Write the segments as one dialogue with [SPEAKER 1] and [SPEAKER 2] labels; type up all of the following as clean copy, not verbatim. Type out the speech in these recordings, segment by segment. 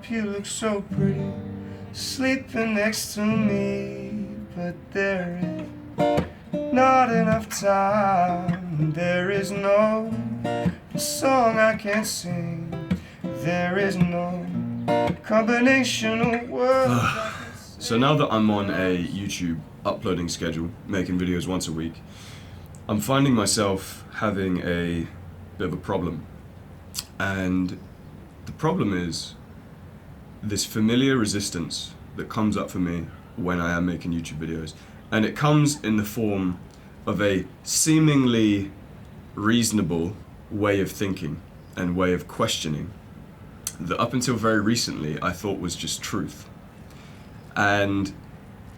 [SPEAKER 1] up, you look so pretty, sleeping next to me. But there is not enough time. There is no song I can't sing. There is no combination of words I can sing.
[SPEAKER 2] So now that I'm on a YouTube uploading schedule, making videos once a week, I'm finding myself having a bit of a problem. And the problem is this familiar resistance that comes up for me when I am making YouTube videos. And it comes in the form of a seemingly reasonable way of thinking and way of questioning that up until very recently I thought was just truth. And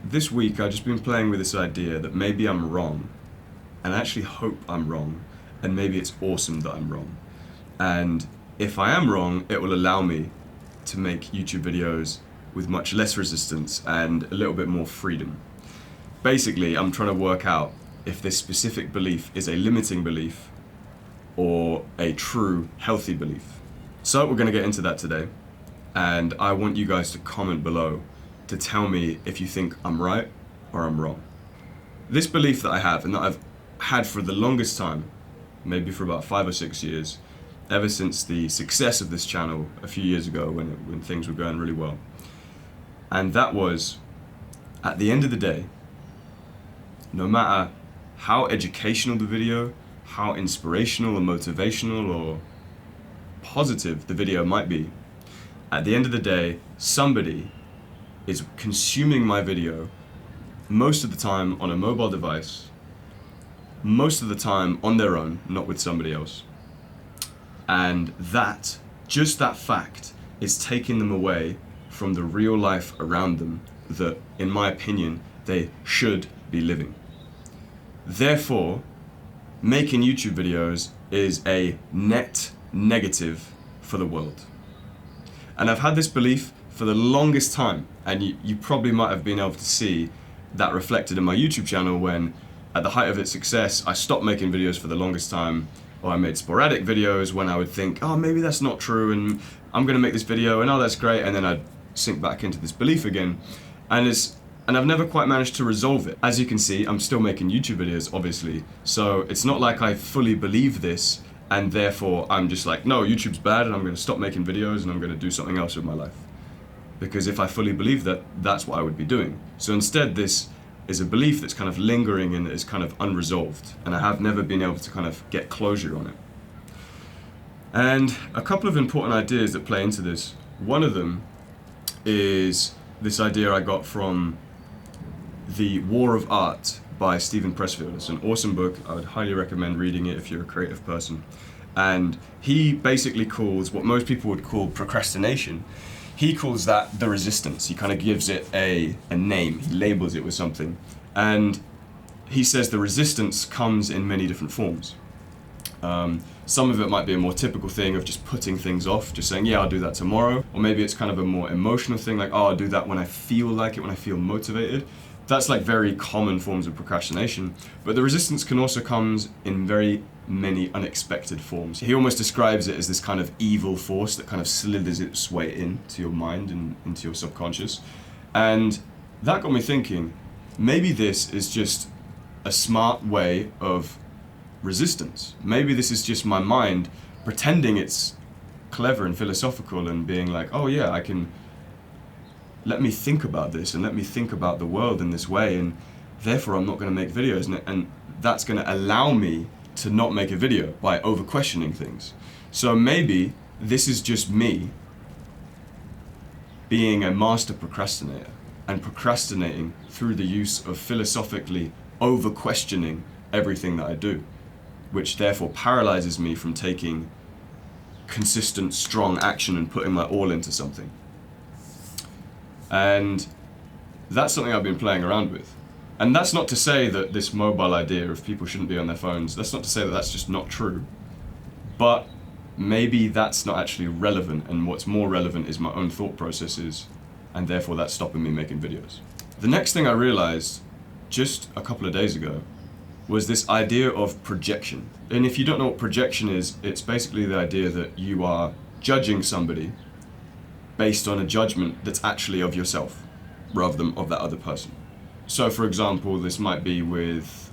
[SPEAKER 2] this week I've just been playing with this idea that maybe I'm wrong, and I actually hope I'm wrong, and maybe it's awesome that I'm wrong. And if I am wrong, it will allow me to make YouTube videos with much less resistance and a little bit more freedom. Basically, I'm trying to work out if this specific belief is a limiting belief or a true, healthy belief. So we're going to get into that today, and I want you guys to comment below to tell me if you think I'm right or I'm wrong. This belief that I have, and that I've had for the longest time, maybe for about 5 or 6 years, ever since the success of this channel a few years ago when things were going really well. And that was, at the end of the day, no matter how educational the video, how inspirational or motivational or positive the video might be, at the end of the day, somebody is consuming my video most of the time on a mobile device, most of the time on their own, not with somebody else. And that, just that fact, is taking them away from the real life around them that, in my opinion, they should be living. Therefore, making YouTube videos is a net negative for the world. And I've had this belief for the longest time, and you probably might have been able to see that reflected in my YouTube channel when, at the height of its success, I stopped making videos for the longest time, or I made sporadic videos when I would think, oh, maybe that's not true, and I'm gonna make this video, and oh, that's great, and then I'd sink back into this belief again. And I've never quite managed to resolve it. As you can see, I'm still making YouTube videos, obviously, so it's not like I fully believe this, and therefore I'm just like, no, YouTube's bad, and I'm gonna stop making videos, and I'm gonna do something else with my life. Because if I fully believe that, that's what I would be doing. So instead, this is a belief that's kind of lingering and is kind of unresolved, and I have never been able to kind of get closure on it. And a couple of important ideas that play into this. One of them is this idea I got from The War of Art by Steven Pressfield. It's an awesome book. I would highly recommend reading it if you're a creative person. And he basically calls what most people would call procrastination, he calls that the resistance. He kind of gives it a name, he labels it with something. And he says the resistance comes in many different forms. Some of it might be a more typical thing of just putting things off, just saying, yeah, I'll do that tomorrow. Or maybe it's kind of a more emotional thing, like, oh, I'll do that when I feel like it, when I feel motivated. That's like very common forms of procrastination. But the resistance can also come in very many unexpected forms. He almost describes it as this kind of evil force that kind of slithers its way into your mind and into your subconscious. And that got me thinking, maybe this is just a smart way of resistance. Maybe this is just my mind pretending it's clever and philosophical and being like, oh yeah, I can, let me think about this and let me think about the world in this way, and therefore I'm not going to make videos, and that's going to allow me to not make a video by over questioning things. So maybe this is just me being a master procrastinator and procrastinating through the use of philosophically over questioning everything that I do, which therefore paralyzes me from taking consistent, strong action and putting my all into something. And that's something I've been playing around with. And that's not to say that this mobile idea of people shouldn't be on their phones, that's not to say that that's just not true. But maybe that's not actually relevant, and what's more relevant is my own thought processes, and therefore that's stopping me making videos. The next thing I realized just a couple of days ago was this idea of projection. And if you don't know what projection is, it's basically the idea that you are judging somebody based on a judgment that's actually of yourself rather than of that other person. So for example, this might be with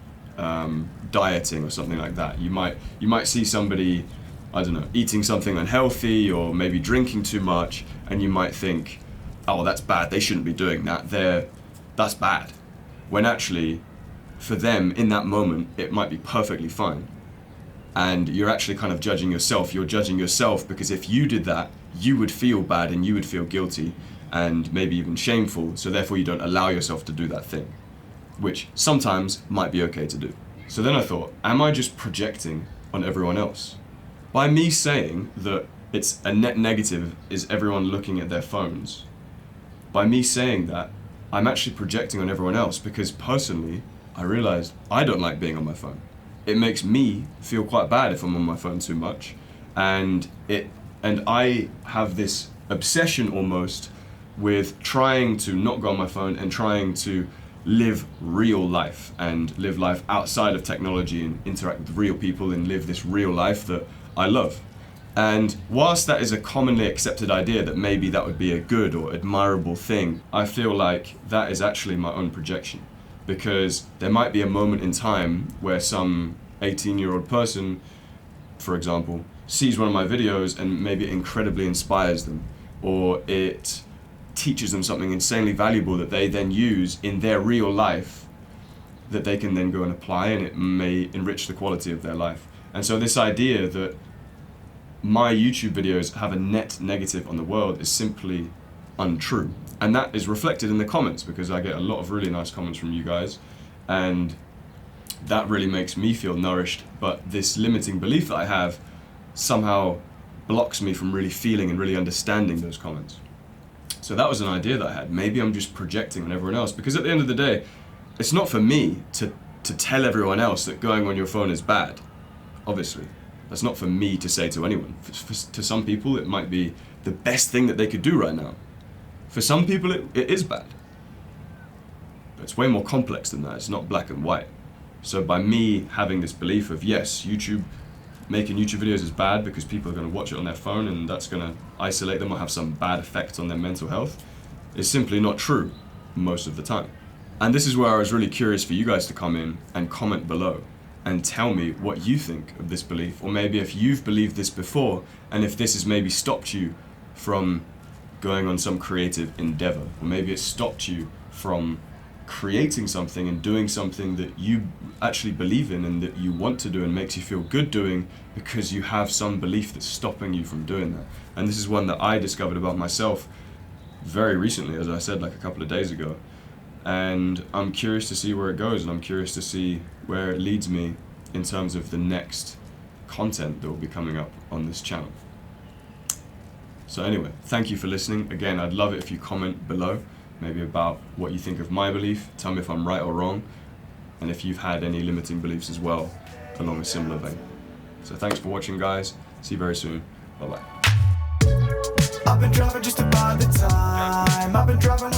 [SPEAKER 2] dieting or something like that. You might see somebody, I don't know, eating something unhealthy or maybe drinking too much, and you might think, oh, that's bad, they shouldn't be doing that, that's bad. When actually, for them, in that moment, it might be perfectly fine. And you're actually kind of judging yourself. You're judging yourself because if you did that, you would feel bad and you would feel guilty and maybe even shameful, so therefore you don't allow yourself to do that thing, which sometimes might be okay to do. So then I thought, am I just projecting on everyone else? By me saying that it's a net negative is everyone looking at their phones, by me saying that, I'm actually projecting on everyone else because personally, I realized I don't like being on my phone. It makes me feel quite bad if I'm on my phone too much, and I have this obsession almost with trying to not go on my phone and trying to live real life and live life outside of technology and interact with real people and live this real life that I love. And whilst that is a commonly accepted idea that maybe that would be a good or admirable thing, I feel like that is actually my own projection. Because there might be a moment in time where some 18-year-old person, for example, sees one of my videos and maybe it incredibly inspires them, or it teaches them something insanely valuable that they then use in their real life that they can then go and apply, and it may enrich the quality of their life. And so this idea that my YouTube videos have a net negative on the world is simply untrue. And that is reflected in the comments, because I get a lot of really nice comments from you guys, and that really makes me feel nourished. But this limiting belief that I have somehow blocks me from really feeling and really understanding those comments. So that was an idea that I had. Maybe I'm just projecting on everyone else, because at the end of the day, it's not for me to tell everyone else that going on your phone is bad. Obviously, that's not for me to say to anyone. To some people, it might be the best thing that they could do right now. For some people, it is bad. But it's way more complex than that. It's not black and white. So by me having this belief of, yes, making YouTube videos is bad because people are going to watch it on their phone and that's going to isolate them or have some bad effect on their mental health, is simply not true most of the time. And this is where I was really curious for you guys to come in and comment below and tell me what you think of this belief, or maybe if you've believed this before and if this has maybe stopped you from going on some creative endeavor, or maybe it stopped you from creating something and doing something that you actually believe in and that you want to do and makes you feel good doing, because you have some belief that's stopping you from doing that. And this is one that I discovered about myself very recently, as I said, like a couple of days ago. And I'm curious to see where it goes, and I'm curious to see where it leads me in terms of the next content that will be coming up on this channel. So anyway, thank you for listening. Again, I'd love it if you comment below, maybe about what you think of my belief. Tell me if I'm right or wrong, and if you've had any limiting beliefs as well along a similar vein. So thanks for watching, guys. See you very soon. Bye-bye.
[SPEAKER 1] I've been driving just to buy the time. I've been driving